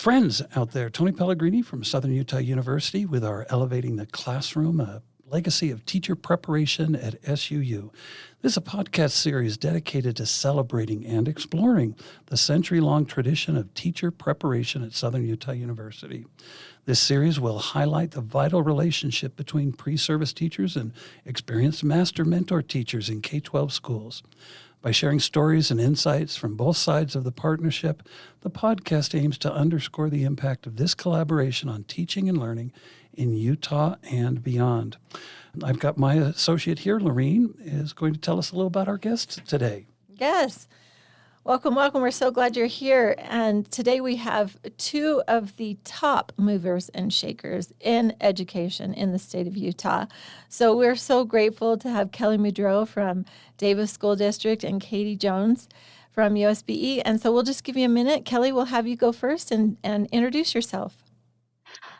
Friends out there, Tony Pellegrini from Southern Utah University with our Elevating the Classroom, a legacy of teacher preparation at SUU. This is a podcast series dedicated to celebrating and exploring the century-long tradition of teacher preparation at Southern Utah University. This series will highlight the vital relationship between pre-service teachers and experienced master mentor teachers in K-12 schools. By sharing stories and insights from both sides of the partnership, the podcast aims to underscore the impact of this collaboration on teaching and learning in Utah and beyond. I've got my associate here, Lorene, is going to tell us a little about our guests today. Yes. Welcome. We're so glad you're here. And today we have two of the top movers and shakers in education in the state of Utah. So we're so grateful to have Kellie Muldrow from Davis School District and Katie Jones from USBE. And so we'll just give you a minute. Kellie, we'll have you go first and introduce yourself.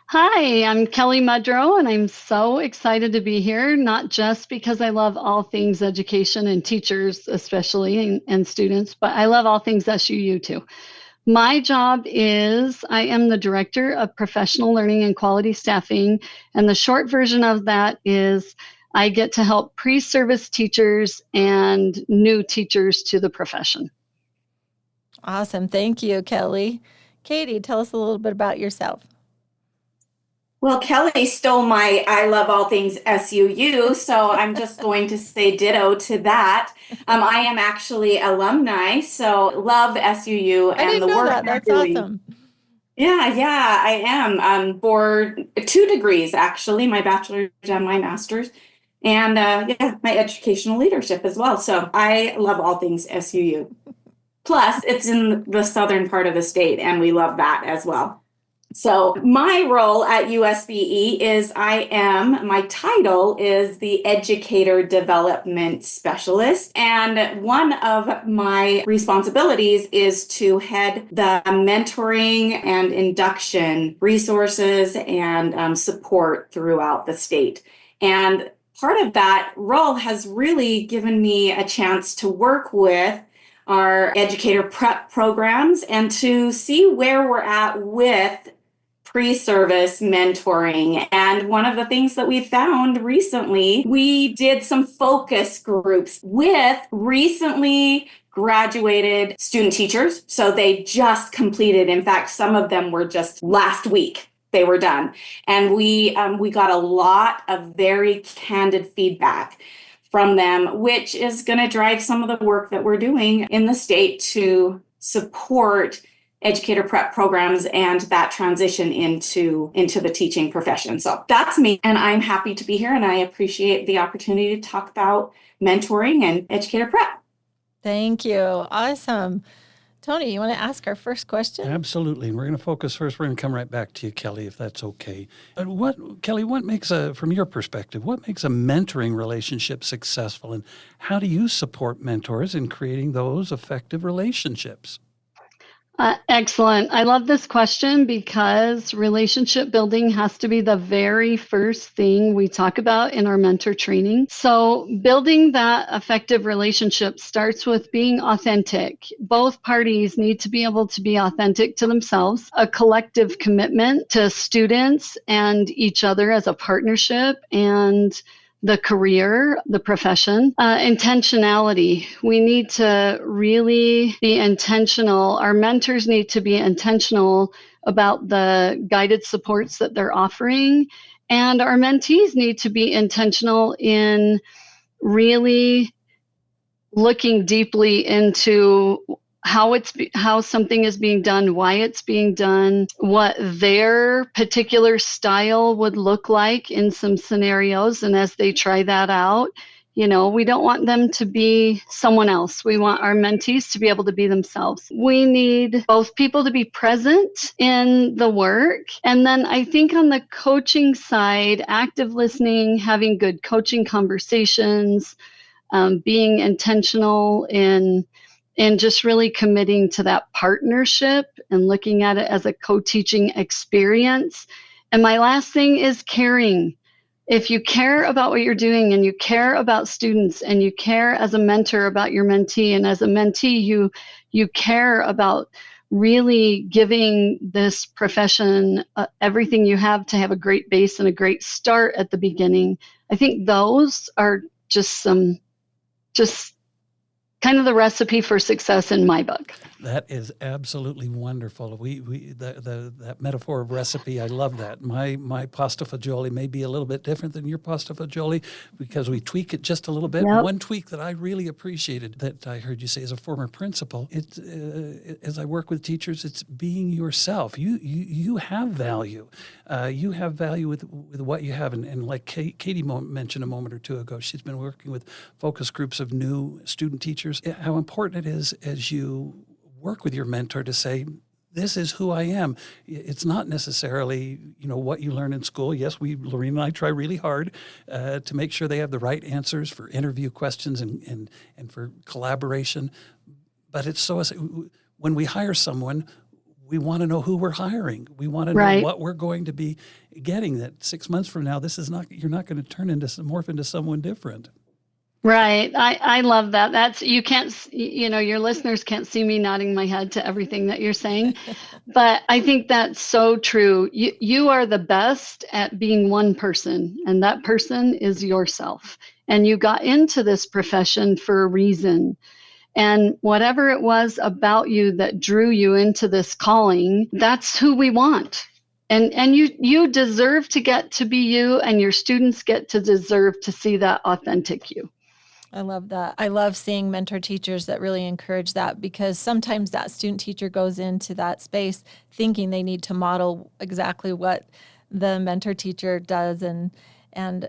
Hi, I'm Kellie Muldrow, and I'm so excited to be here, not just because I love all things education and teachers especially and students, but I love all things SUU too. My job is I am the Director of Professional Learning and Quality Staffing, and the short version of that is I get to help pre-service teachers and new teachers to the profession. Awesome. Thank you, Kellie. Katie, tell us a little bit about yourself. Well, Kellie stole my I love all things SUU, so I'm just going to say ditto to that. I am actually alumni, so love SUU and the work That's doing. Awesome. Yeah, I am for 2 degrees, actually, my bachelor's and my master's, and my educational leadership as well. So I love all things SUU. Plus, it's in the southern part of the state, and we love that as well. So my role at USBE is my title is the Educator Development Specialist. And one of my responsibilities is to head the mentoring and induction resources and support throughout the state. And part of that role has really given me a chance to work with our educator prep programs and to see where we're at with pre-service mentoring. And one of the things that we found recently, we did some focus groups with recently graduated student teachers. So they just completed, in fact, some of them were just last week, they were done. And we got a lot of very candid feedback from them, which is going to drive some of the work that we're doing in the state to support educator prep programs and that transition into the teaching profession. So that's me, and I'm happy to be here, and I appreciate the opportunity to talk about mentoring and educator prep. Thank you. Awesome. Tony, you want to ask our first question? Absolutely. And we're going to focus first. We're going to come right back to you, Kellie, if that's okay. Kellie, what makes from your perspective, what makes a mentoring relationship successful, and how do you support mentors in creating those effective relationships? Excellent. I love this question because relationship building has to be the very first thing we talk about in our mentor training. So building that effective relationship starts with being authentic. Both parties need to be able to be authentic to themselves, a collective commitment to students and each other as a partnership, and the career, the profession, intentionality. We need to really be intentional. Our mentors need to be intentional about the guided supports that they're offering. And our mentees need to be intentional in really looking deeply into how something is being done, why it's being done, what their particular style would look like in some scenarios. And as they try that out, we don't want them to be someone else. We want our mentees to be able to be themselves. We need both people to be present in the work. And then I think on the coaching side, active listening, having good coaching conversations, being intentional in just really committing to that partnership and looking at it as a co-teaching experience. And my last thing is caring. If you care about what you're doing and you care about students and you care as a mentor about your mentee, and as a mentee, you care about really giving this profession everything you have to have a great base and a great start at the beginning. I think those are just kind of the recipe for success in my book. That is absolutely wonderful. That metaphor of recipe, I love that. My pasta fagioli may be a little bit different than your pasta fagioli because we tweak it just a little bit. Yep. One tweak that I really appreciated that I heard you say as a former principal, as I work with teachers, it's being yourself. You have value. You have value with what you have. And like Katie mentioned a moment or two ago, she's been working with focus groups of new student teachers. How important it is as you work with your mentor to say, this is who I am. It's not necessarily, what you learn in school. Yes, Lorena and I try really hard to make sure they have the right answers for interview questions and for collaboration. But it's when we hire someone, we want to know who we're hiring. We want to know what we're going to be getting. That 6 months from now, you're not going to morph into someone different. Right. I love that. You can't, your listeners can't see me nodding my head to everything that you're saying, but I think that's so true. You are the best at being one person, and that person is yourself. And you got into this profession for a reason. And whatever it was about you that drew you into this calling, that's who we want. And you deserve to get to be you, and your students get to deserve to see that authentic you. I love that. I love seeing mentor teachers that really encourage that, because sometimes that student teacher goes into that space thinking they need to model exactly what the mentor teacher does. And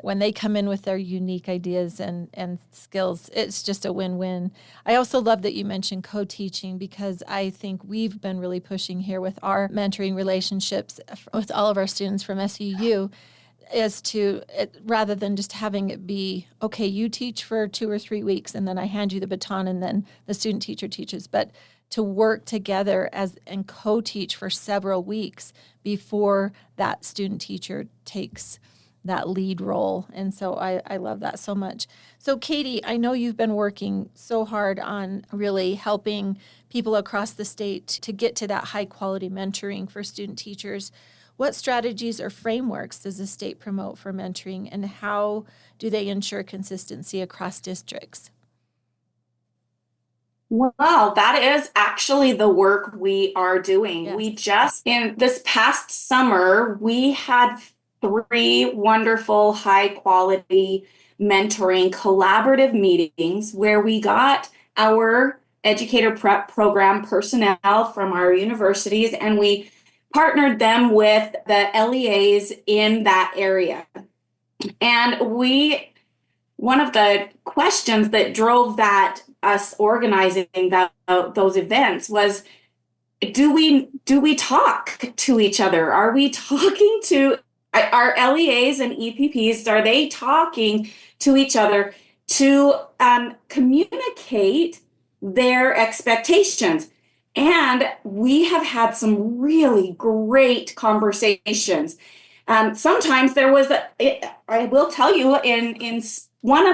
when they come in with their unique ideas and skills, it's just a win-win. I also love that you mentioned co-teaching, because I think we've been really pushing here with our mentoring relationships with all of our students from SUU, is to, rather than just having it be, okay, you teach for 2 or 3 weeks and then I hand you the baton and then the student teacher teaches, but to work together and co-teach for several weeks before that student teacher takes that lead role. And so I love that so much. So Katie, I know you've been working so hard on really helping people across the state to get to that high quality mentoring for student teachers. What strategies or frameworks does the state promote for mentoring, and how do they ensure consistency across districts? Well, that is actually the work we are doing. Yes. We just, in this past summer, we had 3 wonderful, high quality mentoring collaborative meetings where we got our educator prep program personnel from our universities, and we partnered them with the LEAs in that area. And one of the questions that drove us organizing those events was, do we talk to each other? Are we talking to our LEAs and EPPs? Are they talking to each other to communicate their expectations? And we have had some really great conversations. Sometimes there was I will tell you, in one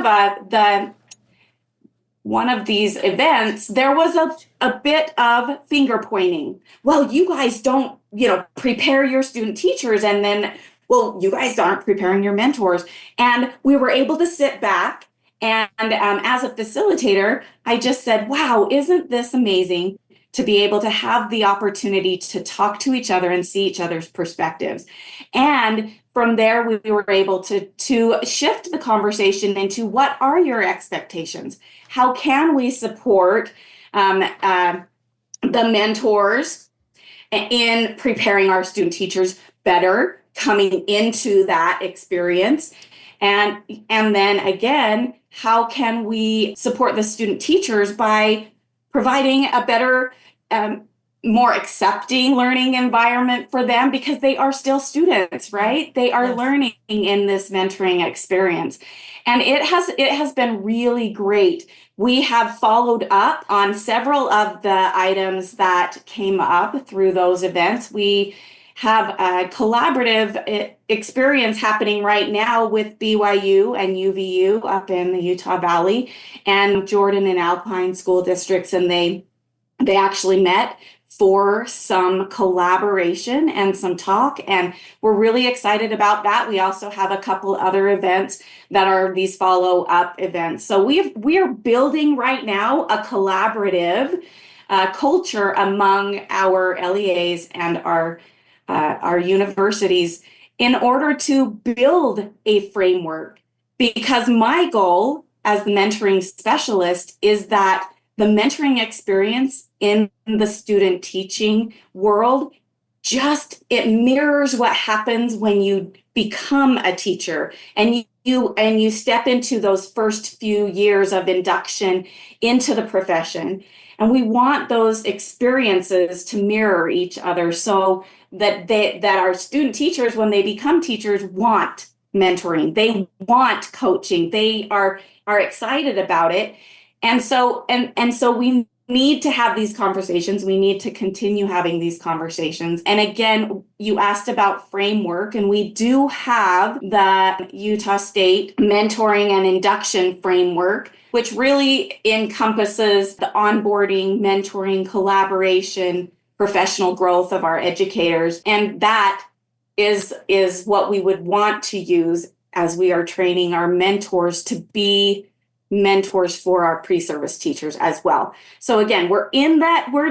of these events, there was a bit of finger pointing. Well, you guys don't, prepare your student teachers, and then, well, you guys aren't preparing your mentors. And we were able to sit back, and as a facilitator, I just said, wow, isn't this amazing to be able to have the opportunity to talk to each other and see each other's perspectives. And from there, we were able to shift the conversation into, what are your expectations? How can we support the mentors in preparing our student teachers better coming into that experience? And then again, how can we support the student teachers by providing a better, more accepting learning environment for them, because they are still students, right? They are learning in this mentoring experience. And it has been really great. We have followed up on several of the items that came up through those events. We have a collaborative experience happening right now with BYU and UVU up in the Utah Valley and Jordan and Alpine school districts, and they actually met for some collaboration and some talk. And we're really excited about that. We also have a couple other events that are these follow-up events. So we are building right now a collaborative culture among our LEAs and our universities in order to build a framework. Because my goal as the mentoring specialist is that the mentoring experience in the student teaching world it mirrors what happens when you become a teacher and you step into those first few years of induction into the profession. And we want those experiences to mirror each other so that our student teachers, when they become teachers, want mentoring. They want coaching. They are excited about it. And so we need to have these conversations. We need to continue having these conversations. And again, you asked about framework, and we do have the Utah State Mentoring and Induction Framework, which really encompasses the onboarding, mentoring, collaboration, professional growth of our educators. And that is what we would want to use as we are training our mentors to be mentors for our pre-service teachers as well. So again,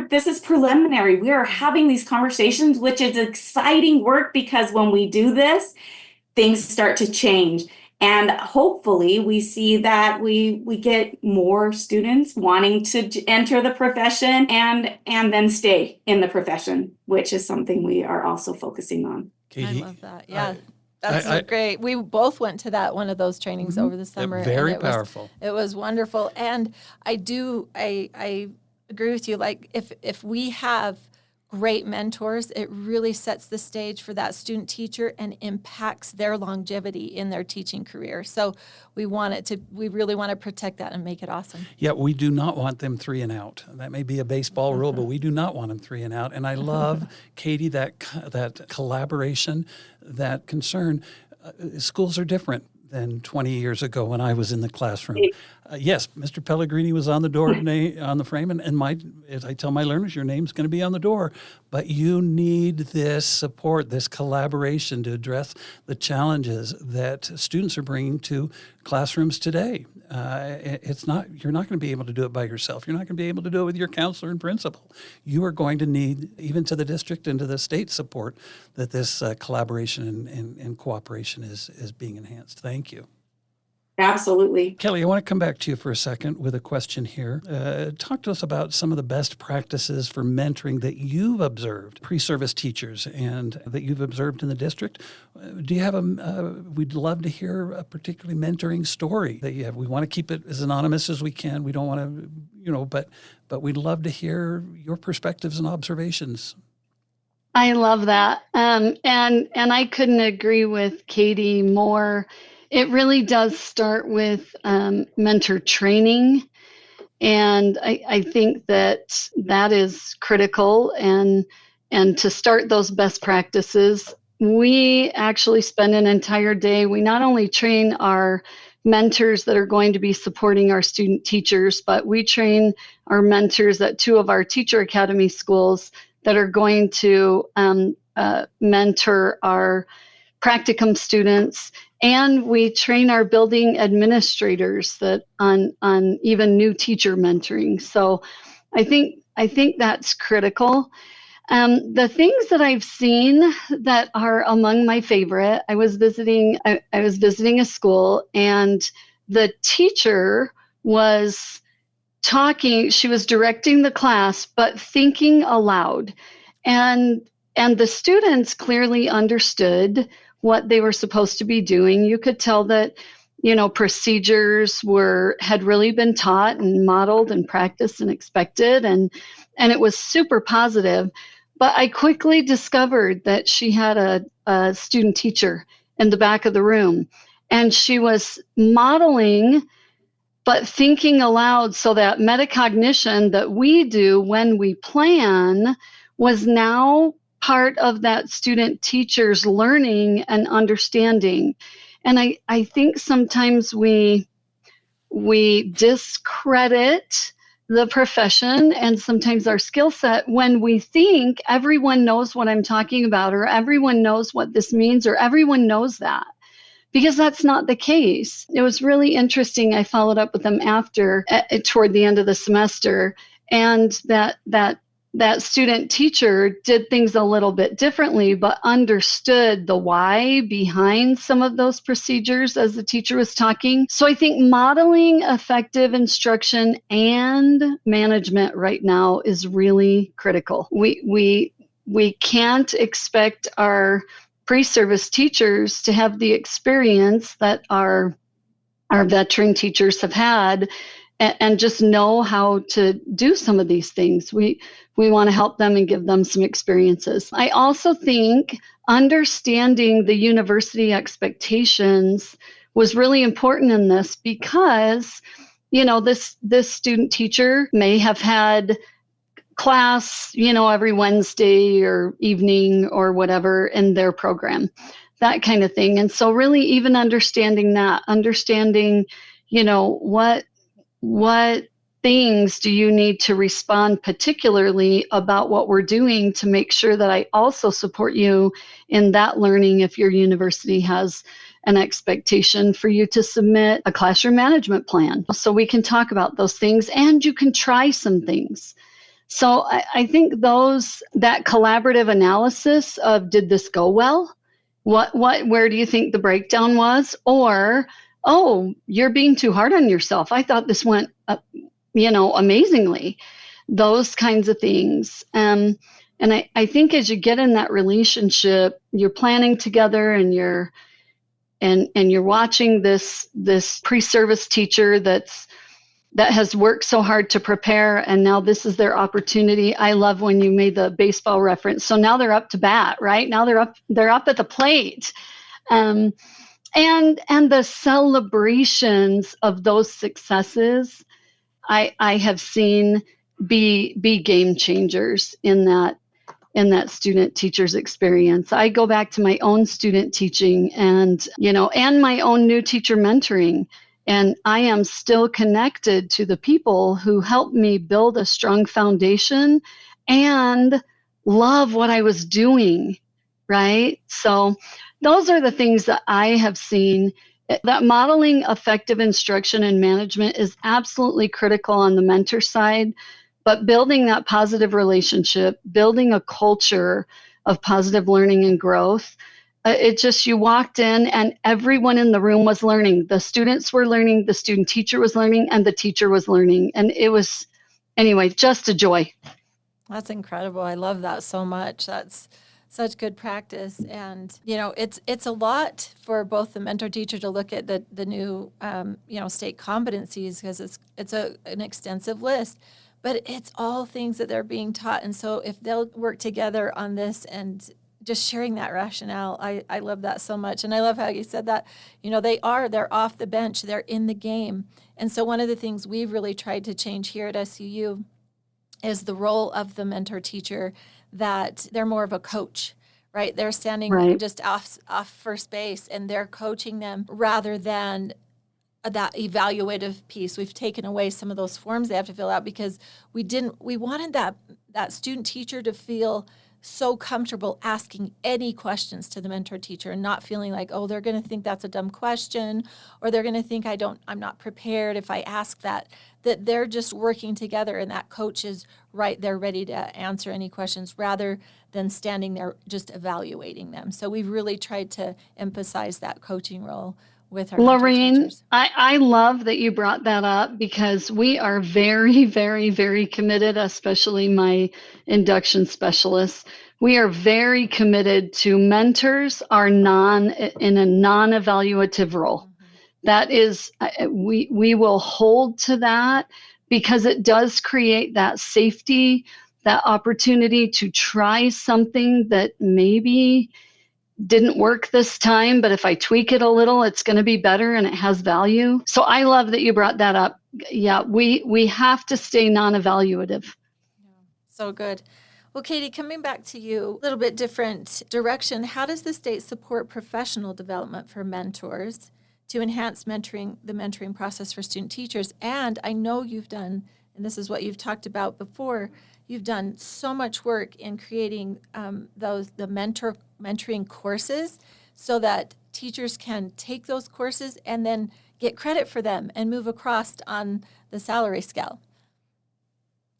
this is preliminary. We are having these conversations, which is exciting work because when we do this, things start to change. And hopefully we see that we get more students wanting to enter the profession and then stay in the profession, which is something we are also focusing on. Katie, I love that. Yeah. That's great. We both went to one of those trainings over the summer. Very powerful. It was wonderful. And I agree with you. Like if we have great mentors, it really sets the stage for that student teacher and impacts their longevity in their teaching career. So we really want to protect that and make it awesome. Yeah, we do not want them 3 and out. That may be a baseball rule, but we do not want them 3 and out. And I love, Katie, that collaboration, that concern. Schools are different than 20 years ago when I was in the classroom. Yes, Mr. Pellegrini was on the door on the frame, and as I tell my learners, your name's going to be on the door, but you need this support, this collaboration to address the challenges that students are bringing to classrooms today. You're not going to be able to do it by yourself. You're not going to be able to do it with your counselor and principal. You are going to need, even to the district and to the state, support that this collaboration and cooperation is being enhanced. Thank you. Absolutely. Kelly, I want to come back to you for a second with a question here. Talk to us about some of the best practices for mentoring that you've observed, pre-service teachers, and that you've observed in the district. Do you have we'd love to hear a particularly mentoring story that you have. We want to keep it as anonymous as we can. We don't want to, but we'd love to hear your perspectives and observations. I love that. And I couldn't agree with Katie more. It really does start with mentor training. And I think that is critical. And to start those best practices, we actually spend an entire day. We not only train our mentors that are going to be supporting our student teachers, but we train our mentors at 2 of our teacher academy schools that are going to mentor our practicum students. And we train our building administrators that on even new teacher mentoring. So I think that's critical. The things that I've seen that are among my favorite, I was visiting a school, and the teacher was talking, she was directing the class, but thinking aloud. And the students clearly understood what they were supposed to be doing. You could tell that, procedures had really been taught and modeled and practiced and expected, and it was super positive. But I quickly discovered that she had a student teacher in the back of the room, and she was modeling but thinking aloud, so that metacognition that we do when we plan was now part of that student teacher's learning and understanding. And I think sometimes we discredit the profession and sometimes our skill set when we think everyone knows what I'm talking about, or everyone knows what this means, or everyone knows that. Because that's not the case. It was really interesting. I followed up with them after, toward the end of the semester, and that student teacher did things a little bit differently, but understood the why behind some of those procedures as the teacher was talking. So I think modeling effective instruction and management right now is really critical. We can't expect our pre-service teachers to have the experience that our veteran teachers have had and just know how to do some of these things. We want to help them and give them some experiences. I also think understanding the university expectations was really important in this because, this student teacher may have had class, every Wednesday or evening or whatever in their program, that kind of thing. And so really even understanding, what things do you need to respond particularly about what we're doing to make sure that I also support you in that learning if your university has an expectation for you to submit a classroom management plan. So we can talk about those things and you can try some things. So I think that collaborative analysis of did this go well? Where do you think the breakdown was? Or, oh, you're being too hard on yourself. I thought this went, amazingly. Those kinds of things. And I think as you get in that relationship, you're planning together and you're watching this pre-service teacher that has worked so hard to prepare, and now this is their opportunity. I love when you made the baseball reference. So now they're up to bat, right? Now they're up at the plate. And the celebrations of those successes, I have seen be game changers in that student teacher's experience. I go back to my own student teaching and my own new teacher mentoring. And I am still connected to the people who helped me build a strong foundation and love what I was doing, right? So those are the things that I have seen. That modeling effective instruction and management is absolutely critical on the mentor side, but building that positive relationship, building a culture of positive learning and growth, you walked in and everyone in the room was learning. The students were learning, the student teacher was learning, and the teacher was learning. And it was, anyway, just a joy. That's incredible. I love that so much. That's such good practice. And, it's a lot for both the mentor teacher to look at the new, state competencies because it's an extensive list. But it's all things that they're being taught. And so if they'll work together on this and just sharing that rationale, I love that so much. And I love how you said that, they're off the bench, they're in the game. And so one of the things we've really tried to change here at SUU is the role of the mentor teacher, that they're more of a coach, right? They're standing just off first base and they're coaching them rather than that evaluative piece. We've taken away some of those forms they have to fill out because we wanted that student teacher to feel so comfortable asking any questions to the mentor teacher and not feeling like, oh, they're going to think that's a dumb question, or they're going to think I'm not prepared if I ask that they're just working together and that coach is right there ready to answer any questions rather than standing there just evaluating them. So we've really tried to emphasize that coaching role with our Lorraine, I love that you brought that up because we are very, very, very committed, especially my induction specialists. We are very committed to mentors are in a non-evaluative role. Mm-hmm. That is, we will hold to that because it does create that safety, that opportunity to try something that maybe didn't work this time, but if I tweak it a little, it's going to be better and it has value. So I love that you brought that up. Yeah, we have to stay non-evaluative. Yeah, so good. Well, Katie, coming back to you, a little bit different direction. How does the state support professional development for mentors to enhance the mentoring process for student teachers? And I know you've done and this is what you've talked about before, you've done so much work in creating the mentoring courses so that teachers can take those courses and then get credit for them and move across on the salary scale.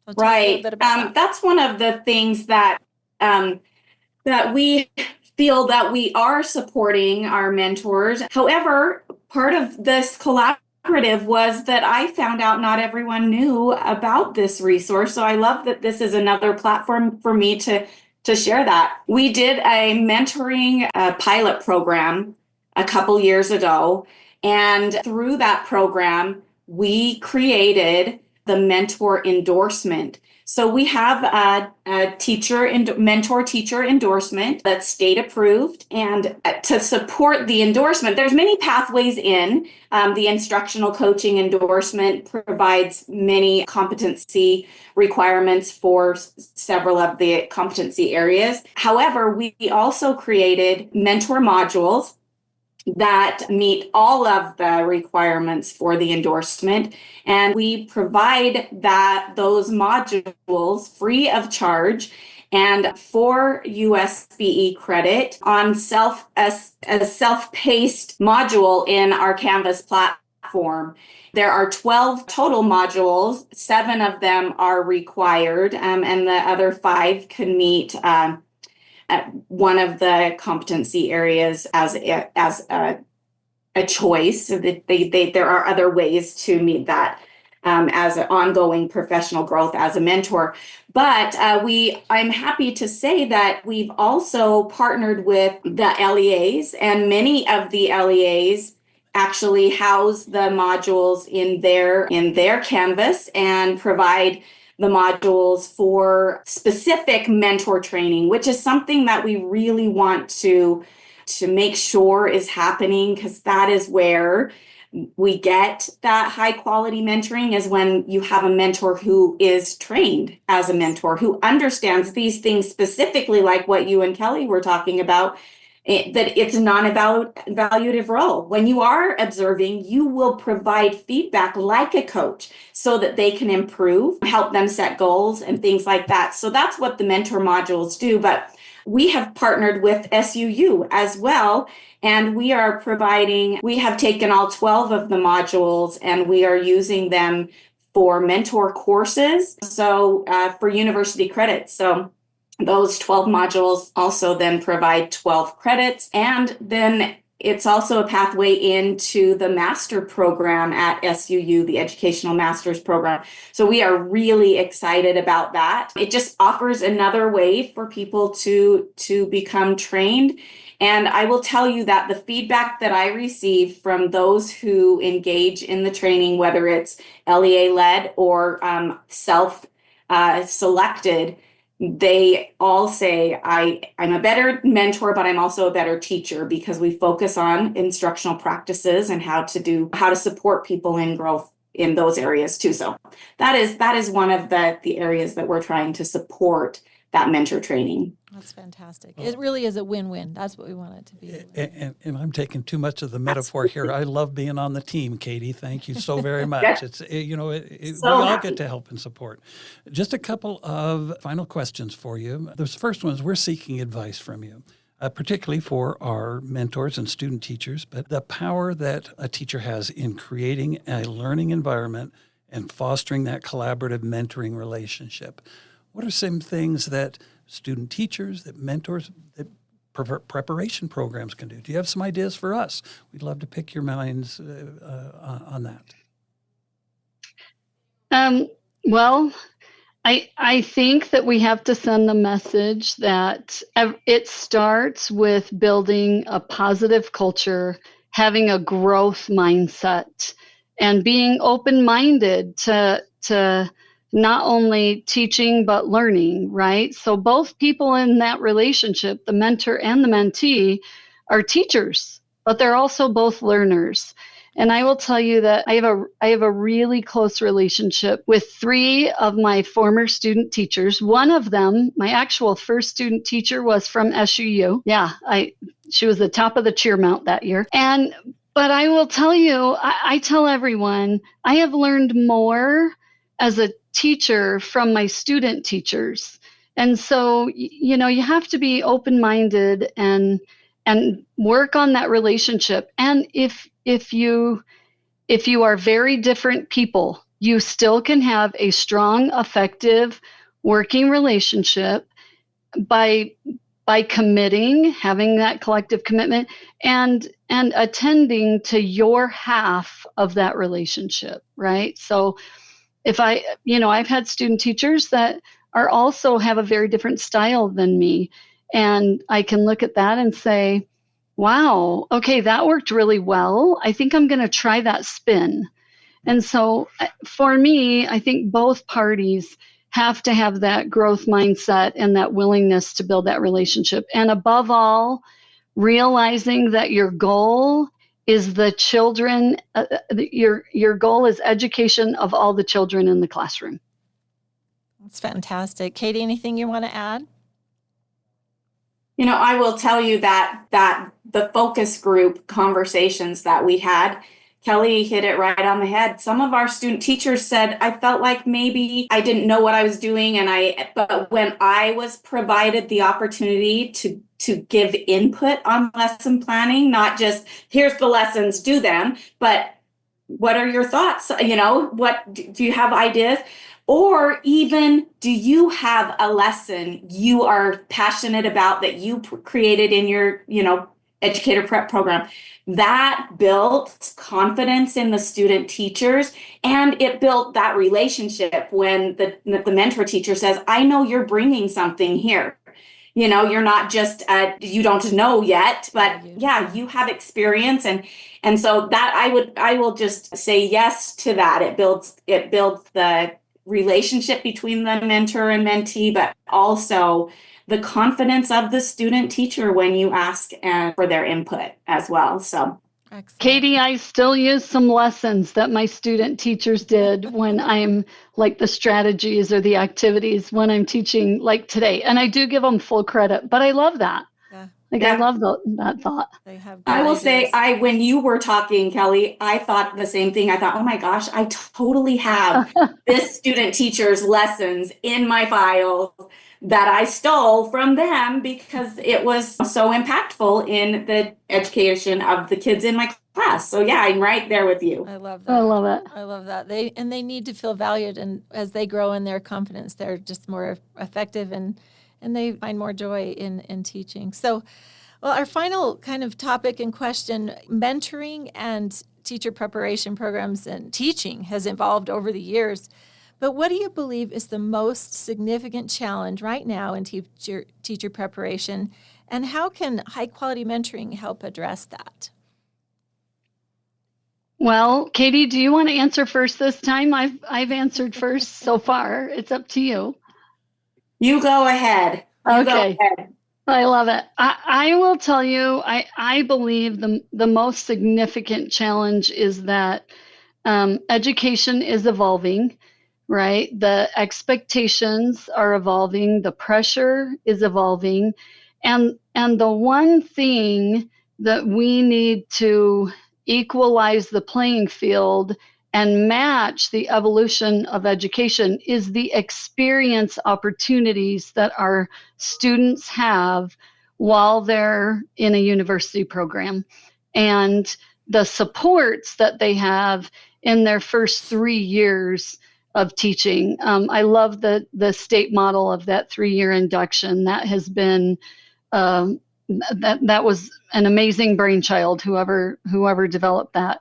So tell us a little Right. bit about that. That's one of the things that that we feel that we are supporting our mentors. However, part of this collaborative was that I found out not everyone knew about this resource. So I love that this is another platform for me to share that. We did a mentoring pilot program a couple years ago. And through that program, we created the mentor endorsement. So we have a mentor teacher endorsement that's state approved. And to support the endorsement, there's many pathways in. The instructional coaching endorsement provides many competency requirements for several of the competency areas. However, we also created mentor modules that meet all of the requirements for the endorsement. And we provide those modules free of charge and for USBE credit on a self-paced module in our Canvas platform. There are 12 total modules. 7 of them are required, and the other 5 can meet one of the competency areas as a choice. So that there are other ways to meet that as an ongoing professional growth as a mentor. But I'm happy to say that we've also partnered with the LEAs, and many of the LEAs actually house the modules in their Canvas and provide the modules for specific mentor training, which is something that we really want to make sure is happening, because that is where we get that high quality mentoring, is when you have a mentor who is trained as a mentor, who understands these things specifically, like what you and Kelly were talking about, that it's a non-evaluative role. When you are observing, you will provide feedback like a coach so that they can improve, help them set goals and things like that. So that's what the mentor modules do. But we have partnered with SUU as well, and we have taken all 12 of the modules and we are using them for mentor courses. So for university credits. So those 12 modules also then provide 12 credits. And then it's also a pathway into the master program at SUU, the Educational Master's Program. So we are really excited about that. It just offers another way for people to become trained. And I will tell you that the feedback that I receive from those who engage in the training, whether it's LEA-led or self-selected, they all say, I'm a better mentor, but I'm also a better teacher, because we focus on instructional practices and how to support people in growth in those areas too. So that is one of the areas that we're trying to support that mentor training. That's fantastic. It really is a win-win. That's what we want it to be. And I'm taking too much of the metaphor here. I love being on the team, Katie. Thank you so very much. We all get to help and support. Just a couple of final questions for you. The first one is, we're seeking advice from you, particularly for our mentors and student teachers, but the power that a teacher has in creating a learning environment and fostering that collaborative mentoring relationship. What are some things that student teachers, that mentors, that preparation programs can do? Do you have some ideas for us? We'd love to pick your minds on that. Well, I think that we have to send the message that it starts with building a positive culture, having a growth mindset, and being open-minded to not only teaching, but learning, right? So both people in that relationship, the mentor and the mentee, are teachers, but they're also both learners. And I will tell you that I have a really close relationship with 3 of my former student teachers. One of them, my actual first student teacher, was from SUU. Yeah, she was the top of the cheer mount that year. But I will tell you, I tell everyone, I have learned more as a teacher from my student teachers. And so, you have to be open-minded and work on that relationship. And if you are very different people, you still can have a strong, effective working relationship by committing, having that collective commitment, and attending to your half of that relationship, right? So if I've had student teachers that are also have a very different style than me, and I can look at that and say, wow, okay, that worked really well. I think I'm going to try that spin. And so for me, I think both parties have to have that growth mindset and that willingness to build that relationship. And above all, realizing that your goal is the children, your goal is education of all the children in the classroom. That's fantastic. Katie, anything you want to add? I will tell you that the focus group conversations that we had, Kelly hit it right on the head. Some of our student teachers said, I felt like maybe I didn't know what I was doing. But when I was provided the opportunity to give input on lesson planning, not just here's the lessons, do them, but what are your thoughts? What do you have ideas? Or even, do you have a lesson you are passionate about that you created in your, educator prep program? That built confidence in the student teachers, and it built that relationship when the mentor teacher says, I know you're bringing something here. You're not just, you don't know yet, but yeah, you have experience. And so that I will just say yes to that. It builds the relationship between the mentor and mentee, but also the confidence of the student teacher when you ask for their input as well. So, excellent. Katie, I still use some lessons that my student teachers did when I'm like the strategies or the activities when I'm teaching like today. And I do give them full credit, but I love that. I love that thought. They have. I will ideas. say, when you were talking, Kelly, I thought the same thing. I thought, oh my gosh, I totally have this student teacher's lessons in my files that I stole from them because it was so impactful in the education of the kids in my class. So yeah, I'm right there with you. I love that. I love it. I love that. They need to feel valued, and as they grow in their confidence, they're just more effective and they find more joy in teaching. So, well, our final kind of topic and question, mentoring and teacher preparation programs and teaching has evolved over the years. But what do you believe is the most significant challenge right now in teacher preparation, and how can high-quality mentoring help address that? Well, Katie, do you want to answer first this time? I've answered first so far. It's up to you. You go ahead. Okay. I love it. I will tell you, I believe the most significant challenge is that education is evolving, right? The expectations are evolving, the pressure is evolving, and the one thing that we need to equalize the playing field and match the evolution of education is the experience opportunities that our students have while they're in a university program and the supports that they have in their first 3 years of teaching. I love the state model of that 3-year induction. That has been that was an amazing brainchild, whoever developed that.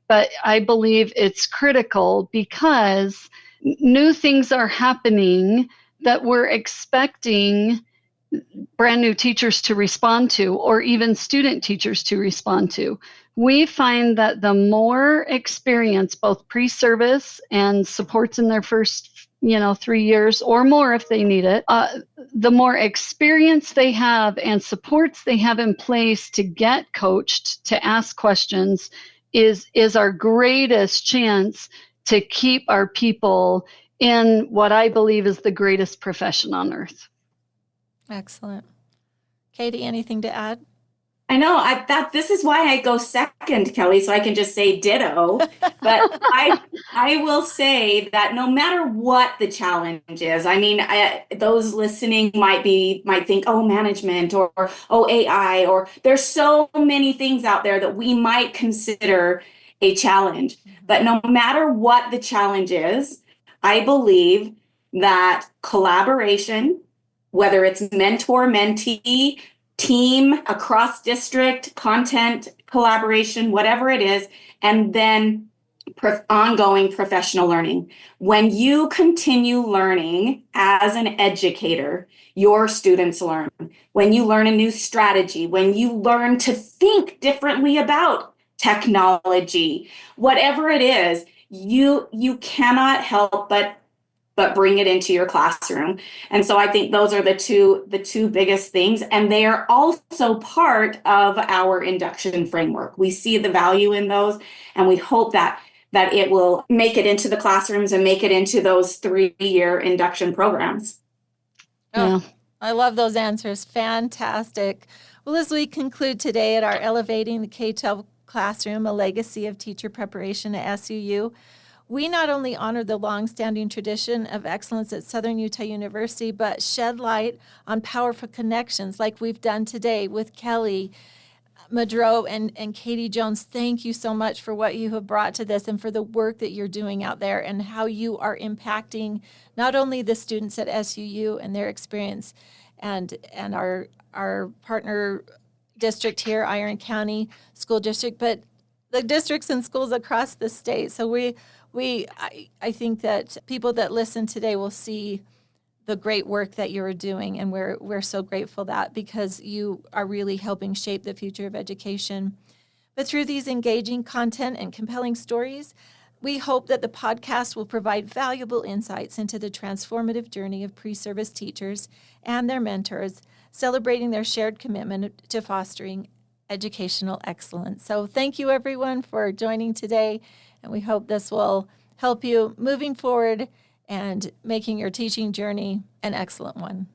But I believe it's critical because new things are happening that we're expecting brand new teachers to respond to, or even student teachers to respond to. We find that the more experience, both pre-service and supports in their first 3 years or more if they need it, the more experience they have and supports they have in place to get coached, to ask questions, is our greatest chance to keep our people in what I believe is the greatest profession on earth. Excellent. Katie, anything to add? I know this is why I go second, Kelly, so I can just say ditto. But I will say that no matter what the challenge is, I mean, those listening might think, oh, management or oh, AI, or there's so many things out there that we might consider a challenge. But no matter what the challenge is, I believe that collaboration, whether it's mentor-mentee, team, across district, content collaboration, whatever it is, and then ongoing professional learning. When you continue learning as an educator, your students learn. When you learn a new strategy, when you learn to think differently about technology, whatever it is, you cannot help but bring it into your classroom. And so I think those are the two biggest things. And they are also part of our induction framework. We see the value in those, and we hope that it will make it into the classrooms and make it into those 3-year induction programs. Oh, I love those answers. Fantastic. Well, as we conclude today at our Elevating the K-12 Classroom, a Legacy of Teacher Preparation at SUU, we not only honor the long-standing tradition of excellence at Southern Utah University, but shed light on powerful connections like we've done today with Kelly Madreau and Katie Jones. Thank you so much for what you have brought to this and for the work that you're doing out there and how you are impacting not only the students at SUU and their experience and our partner district here, Iron County School District, but the districts and schools across the state. So I think that people that listen today will see the great work that you're doing, and we're so grateful that because you are really helping shape the future of education. But through these engaging content and compelling stories, we hope that the podcast will provide valuable insights into the transformative journey of pre-service teachers and their mentors, celebrating their shared commitment to fostering educational excellence. So thank you, everyone, for joining today, and we hope this will help you moving forward and making your teaching journey an excellent one.